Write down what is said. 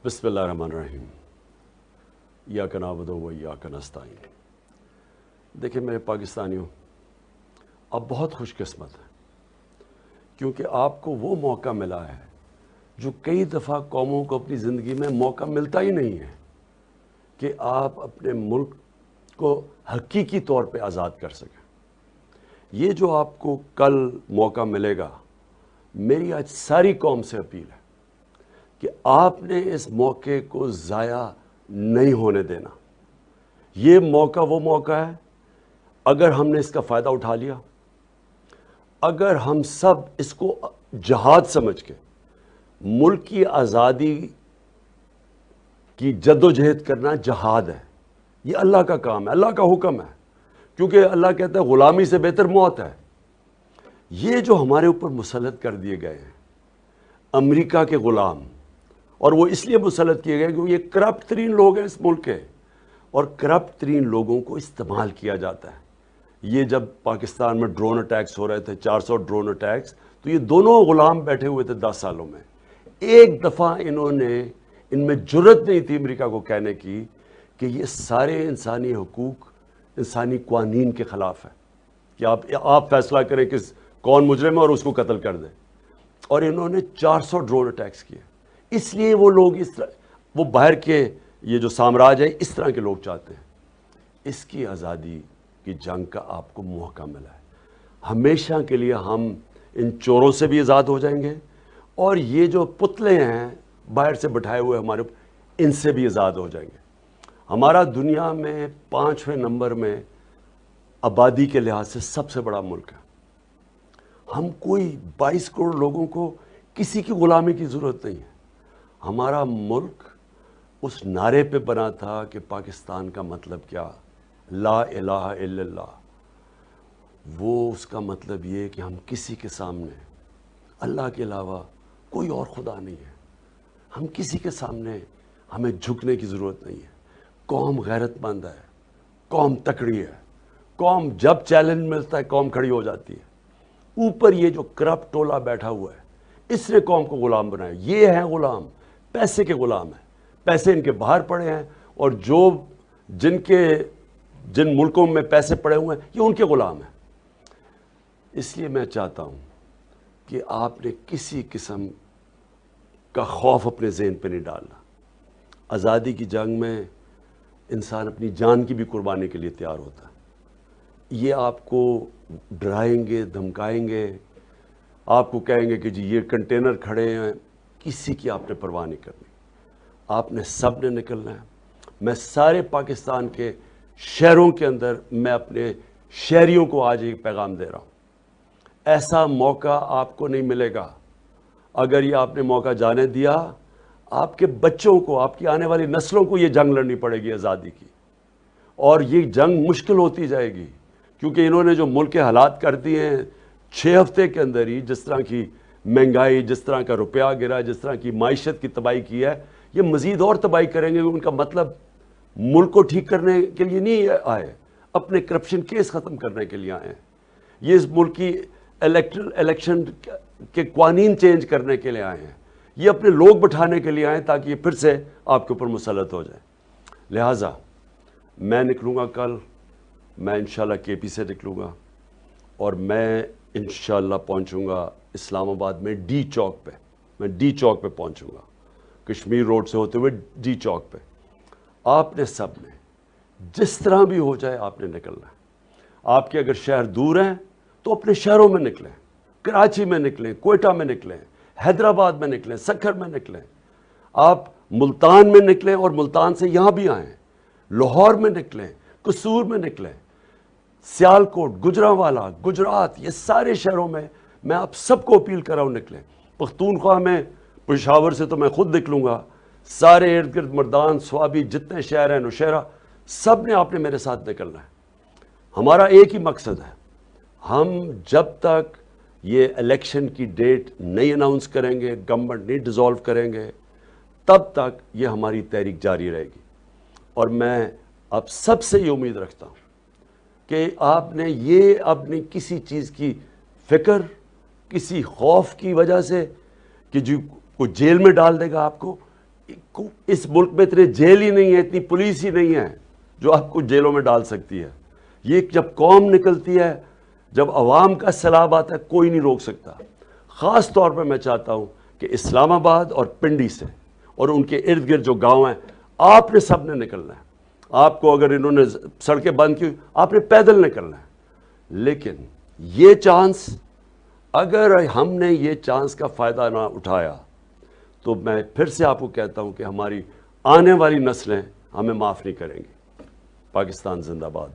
بسم اللہ الرحمن الرحیم ایاک نعبد و ایاک نستعین۔ دیکھیں میرے پاکستانیوں، آپ بہت خوش قسمت ہیں کیونکہ آپ کو وہ موقع ملا ہے جو کئی دفعہ قوموں کو اپنی زندگی میں موقع ملتا ہی نہیں ہے کہ آپ اپنے ملک کو حقیقی طور پہ آزاد کر سکیں۔ یہ جو آپ کو کل موقع ملے گا، میری آج ساری قوم سے اپیل ہے کہ آپ نے اس موقع کو ضائع نہیں ہونے دینا۔ یہ موقع وہ موقع ہے، اگر ہم نے اس کا فائدہ اٹھا لیا، اگر ہم سب اس کو جہاد سمجھ کے ملک کی آزادی کی جد و جہد کرنا جہاد ہے۔ یہ اللہ کا کام ہے، اللہ کا حکم ہے، کیونکہ اللہ کہتا ہے غلامی سے بہتر موت ہے۔ یہ جو ہمارے اوپر مسلط کر دیے گئے ہیں امریکہ کے غلام، اور وہ اس لیے مسلط کیے گئے کیونکہ یہ کرپٹ ترین لوگ ہیں اس ملک کے، اور کرپٹ ترین لوگوں کو استعمال کیا جاتا ہے۔ یہ جب پاکستان میں ڈرون اٹیکس ہو رہے تھے، 400 ڈرون اٹیکس، تو یہ دونوں غلام بیٹھے ہوئے تھے 10 سالوں میں۔ ایک دفعہ ان میں جرت نہیں تھی امریکہ کو کہنے کی کہ یہ سارے انسانی حقوق، انسانی قوانین کے خلاف ہے کہ آپ فیصلہ کریں کہ کون مجرم ہے اور اس کو قتل کر دیں۔ اور انہوں نے 400 ڈرون اٹیکس کیے۔ اس لیے وہ لوگ وہ باہر کے یہ جو سامراج ہے اس طرح کے لوگ چاہتے ہیں۔ اس کی آزادی کی جنگ کا آپ کو موقع ملا ہے۔ ہمیشہ کے لیے ہم ان چوروں سے بھی آزاد ہو جائیں گے، اور یہ جو پتلے ہیں باہر سے بٹھائے ہوئے ہمارے، ان سے بھی آزاد ہو جائیں گے۔ ہمارا دنیا میں 5ویں نمبر میں آبادی کے لحاظ سے سب سے بڑا ملک ہے۔ ہم کوئی 22 کروڑ لوگوں کو کسی کی غلامی کی ضرورت نہیں ہے۔ ہمارا ملک اس نعرے پہ بنا تھا کہ پاکستان کا مطلب کیا، لا الہ الا اللہ۔ وہ اس کا مطلب یہ کہ ہم کسی کے سامنے اللہ کے علاوہ کوئی اور خدا نہیں ہے۔ ہم کسی کے سامنے ہمیں جھکنے کی ضرورت نہیں ہے۔ قوم غیرت مند ہے، قوم تکڑی ہے، قوم جب چیلنج ملتا ہے قوم کھڑی ہو جاتی ہے۔ اوپر یہ جو کرپٹ ٹولہ بیٹھا ہوا ہے، اس نے قوم کو غلام بنایا۔ یہ ہیں غلام، پیسے کے غلام ہیں، پیسے ان کے باہر پڑے ہیں، اور جن ملکوں میں پیسے پڑے ہوئے ہیں یہ ان کے غلام ہیں۔ اس لیے میں چاہتا ہوں کہ آپ نے کسی قسم کا خوف اپنے ذہن پہ نہیں ڈالنا۔ آزادی کی جنگ میں انسان اپنی جان کی بھی قربانی کے لیے تیار ہوتا ہے۔ یہ آپ کو ڈرائیں گے، دھمکائیں گے، آپ کو کہیں گے کہ جی یہ کنٹینر کھڑے ہیں، کسی کی آپ نے پرواہ نہیں کرنی۔ آپ نے سب نے نکلنا ہے۔ میں سارے پاکستان کے شہروں کے اندر میں اپنے شہریوں کو آج ایک پیغام دے رہا ہوں، ایسا موقع آپ کو نہیں ملے گا۔ اگر یہ آپ نے موقع جانے دیا، آپ کے بچوں کو، آپ کی آنے والی نسلوں کو یہ جنگ لڑنی پڑے گی آزادی کی، اور یہ جنگ مشکل ہوتی جائے گی، کیونکہ انہوں نے جو ملک کے حالات کر دیے ہیں 6 ہفتے کے اندر ہی، جس طرح کی مہنگائی، جس طرح کا روپیہ گرا، جس طرح کی معیشت کی تباہی کی ہے، یہ مزید اور تباہی کریں گے۔ ان کا مطلب ملک کو ٹھیک کرنے کے لیے نہیں آئے، اپنے کرپشن کیس ختم کرنے کے لیے آئے ہیں۔ یہ اس ملک کی الیکشن کے قوانین چینج کرنے کے لیے آئے ہیں۔ یہ اپنے لوگ بٹھانے کے لیے آئے ہیں تاکہ یہ پھر سے آپ کے اوپر مسلط ہو جائیں۔ لہٰذا میں نکلوں گا کل، میں انشاءاللہ KP سے نکلوں گا، اور میں انشاءاللہ پہنچوں گا اسلام آباد میں ڈی چوک پہ۔ میں ڈی چوک پہ پہنچوں گا، کشمیر روڈ سے ہوتے ہوئے ڈی چوک پہ۔ آپ نے سب نے جس طرح بھی ہو جائے آپ نے نکلنا ہے۔ آپ کے اگر شہر دور ہیں تو اپنے شہروں میں نکلیں، کراچی میں نکلیں، کوئٹہ میں نکلیں، حیدرآباد میں نکلیں، سکھر میں نکلیں، آپ ملتان میں نکلیں اور ملتان سے یہاں بھی آئیں، لاہور میں نکلیں، قصور میں نکلیں، سیالکوٹ، گجرانوالہ، گجرات، یہ سارے شہروں میں آپ سب کو اپیل کر رہا ہوں نکلیں۔ پختونخوا میں پشاور سے تو میں خود نکلوں گا، سارے ارد گرد مردان، سوابی، جتنے شہر ہیں، نوشہرہ، سب نے آپ نے میرے ساتھ نکلنا ہے۔ ہمارا ایک ہی مقصد ہے، ہم جب تک یہ الیکشن کی ڈیٹ نہیں اناؤنس کریں گے، گورنمنٹ نہیں ڈیزالو کریں گے، تب تک یہ ہماری تحریک جاری رہے گی۔ اور میں اب سب سے یہ امید رکھتا ہوں کہ آپ نے یہ اپنی کسی چیز کی فکر، کسی خوف کی وجہ سے کہ جو کوئی جیل میں ڈال دے گا آپ کو، اس ملک میں اتنے جیل ہی نہیں ہے، اتنی پولیس ہی نہیں ہے جو آپ کو جیلوں میں ڈال سکتی ہے. یہ جب قوم نکلتی ہے، جب عوام کا سیلاب آتا ہے، کوئی نہیں روک سکتا. خاص طور پہ میں چاہتا ہوں کہ اسلام آباد اور پنڈی سے اور ان کے ارد گرد جو گاؤں ہیں، آپ نے سب نے نکلنا ہے. آپ کو اگر انہوں نے سڑکیں بند کی، آپ نے پیدل نکلنا ہے. لیکن یہ چانس، اگر ہم نے یہ چانس کا فائدہ نہ اٹھایا تو میں پھر سے آپ کو کہتا ہوں کہ ہماری آنے والی نسلیں ہمیں معاف نہیں کریں گی. پاکستان زندہ باد.